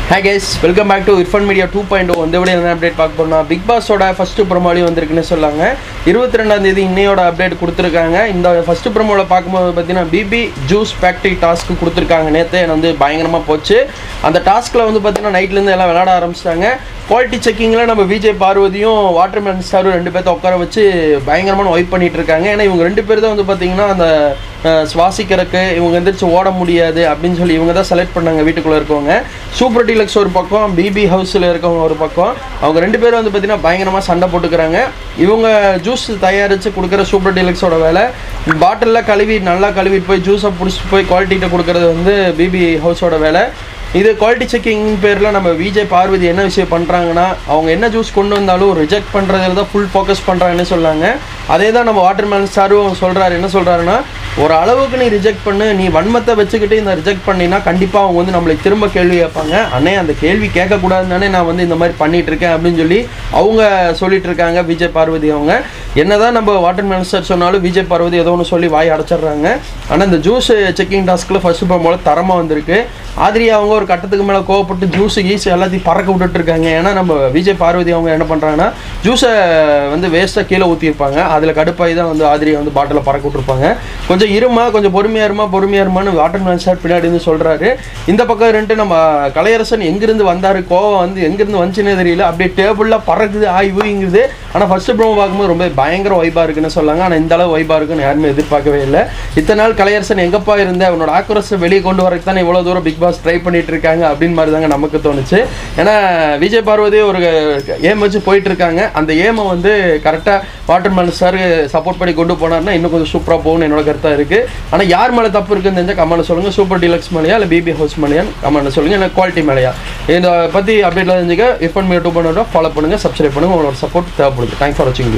Hi guys, welcome back to Irfan Media 2.0. இந்த video என்ன update பார்க்க போறோம்னா பிக் பாஸோட ஃபர்ஸ்ட் ப்ரோமோலி வந்திருக்குன்னு சொல்லாங்க. 22ஆம் தேதி இன்னையோட அப்டேட் கொடுத்திருக்காங்க. இந்த ஃபர்ஸ்ட் ப்ரோமோல பாக்கும்போது பாத்தீங்கன்னா பிபி ஜூஸ் ஃபேக்டரி டாஸ்க் கொடுத்திருக்காங்க. நேத்து வந்து பயங்கரமா போச்சு. அந்த டாஸ்க்ல வந்து பாத்தீங்கன்னா நைட்ல இருந்து எல்லாம் விளையாட ஆரம்பிச்சிட்டாங்க. குவாலிட்டி செக்கிங்ல நம்ம விஜய் பார்வதியும் வாட்டர்மேன் ஸ்டார் ரெண்டு பேர்த்த உட்கார வச்சு பயங்கரமான வைப் பண்ணிட்டு இருக்காங்க. ஏன்னா இவங்க ரெண்டு பேர் தான் வந்து பாத்தீங்கன்னா அந்த சுவாசிக்கிறதுக்கு இவங்க எந்திரிச்சு ஓட முடியாது அப்படின்னு சொல்லி இவங்க தான் செலக்ட் பண்ணாங்க வீட்டுக்குள்ள இருக்கவங்க. சூப்பர் டீலக்ஸ் ஒரு பக்கம், பிபி ஹவுஸில் இருக்கவங்க ஒரு பக்கம். அவங்க ரெண்டு பேரும் வந்து பார்த்தீங்கன்னா பயங்கரமாக சண்டை போட்டுக்கிறாங்க. இவங்க ஜூஸ் தயாரித்து கொடுக்குற சூப்பர் டீலக்ஸோட வேலை பாட்டிலில் கழுவி நல்லா கழுவிட்டு போய் ஜூஸை பிடிச்சிட்டு போய் குவாலிட்டிகிட்ட கொடுக்குறது வந்து பிபி ஹவுஸோட வேலை. இது குவாலிட்டி செக்கிங் பேரில் நம்ம விஜய் பார்வதி என்ன விஷயம் பண்ணுறாங்கன்னா அவங்க என்ன ஜூஸ் கொண்டு வந்தாலும் ரிஜெக்ட் பண்ணுறதுல தான் ஃபுல் ஃபோக்கஸ் பண்ணுறாங்கன்னு சொன்னாங்க. அதே தான் நம்ம வாட்டர்மேன் ஸ்டாரும் சொல்கிறாரு. என்ன சொல்கிறாருன்னா, ஒரு அளவுக்கு நீ ரிஜெக்ட் பண்ணு, நீ வன்மத்தை வச்சுக்கிட்டு இந்த ரிஜெக்ட் பண்ணினா கண்டிப்பாக அவங்க வந்து நம்மளை திரும்ப கேள்வி கேட்பாங்க. அண்ணே அந்த கேள்வி கேட்கக்கூடாதுன்னு நான் வந்து இந்த மாதிரி பண்ணிட்டு இருக்கேன் அப்படின்னு சொல்லி அவங்க சொல்லிட்டு இருக்காங்க. விஜய் பார்வதி அவங்க என்னதான் நம்ம வாட்டர்மேன் ஸ்டார் சொன்னாலும் விஜய் பார்வதி ஏதோ ஒன்று சொல்லி வாய் அடைச்சிடுறாங்க. ஆனால் இந்த ஜூஸ் செக்கிங் டாஸ்கில் ஃபர்ஸ்ட் போகும்போது தரமாக வந்திருக்கு. ஆதிரி அவங்க ஒரு கட்டத்துக்கு மேலே கோவப்பட்டு ஜூஸு கீஸ் எல்லாத்தையும் பறக்க விட்டுட்டு இருக்காங்க. ஏன்னா நம்ம விஜய் பார்வதி அவங்க என்ன பண்ணுறாங்கன்னா ஜூஸை வந்து வேஸ்ட்டாக கீழே ஊற்றிருப்பாங்க. அதில் கடுப்பாகி தான் வந்து ஆதிரியை வந்து பாட்டில் பறக்க விட்டுருப்பாங்க. கொஞ்சம் இருமா, கொஞ்சம் பொறுமையாக இருமான்னு வாட்டர்மேன் ஸ்டார் பின்னாடி இருந்து சொல்கிறாரு. இந்த பக்கம் இருந்துட்டு நம்ம கலையரசன் எங்கேருந்து வந்தார், கோவம் வந்து எங்கேருந்து வந்துச்சுன்னே தெரியல, அப்படியே டேபிளில் பறக்குது ஆய்வுங்கிறது. ஆனால் ஃபர்ஸ்ட் ப்ரோமோ பார்க்கும்போது ரொம்ப பயங்கர வைப்பாக இருக்குன்னு சொல்லாங்க. ஆனால் இந்த அளவு வைப்பாக இருக்குன்னு யாருமே எதிர்பார்க்கவே இல்லை. இத்தனை நாள் கலையரசன் எங்கப்பா இருந்தேன், உன்னோட ஆக்ரோஷத்தை வெளியே கொண்டு வரக்கு தானே இவ்வளோ தூரம் பிக் பாஸ் ட்ரை பண்ணிட்டு இருக்காங்க அப்படின்னு மாதிரி தாங்க நமக்கு தோணுச்சு. ஏன்னா விஜய் பார்வதி ஒரு ஏம் வச்சு போயிட்டு இருக்காங்க. அந்த ஏமை வந்து கரெக்டாக வாட்டர்மேன் ஸ்டார் சப்போர்ட் பண்ணி கொண்டு போனார்னா இன்னும் கொஞ்சம் சூப்பராக போகணும்னு என்னோட கருத்தாக இருக்குது. ஆனால் யார் மேலே தப்பு இருக்குன்னு தெரிஞ்சால் கமெண்ட் சொல்லுங்கள். சூப்பர் டீலக்ஸ் மேலேயா இல்லை பிபி ஹவுஸ் மேலேயான்னு கமெண்ட் சொல்லுங்கள். இல்லை குவாலிட்டி மேலேயா இதை பற்றி அப்டேட்லாம் தெரிஞ்சுக்க இர்ஃபான் மீடியா 2.0 ஃபாலோ பண்ணுங்கள், சப்ஸ்கிரைப் பண்ணுங்கள். உங்களோட சப்போர்ட் தேவைப்படுது. தேங்க்ஸ் ஃபார் வாட்சிங்.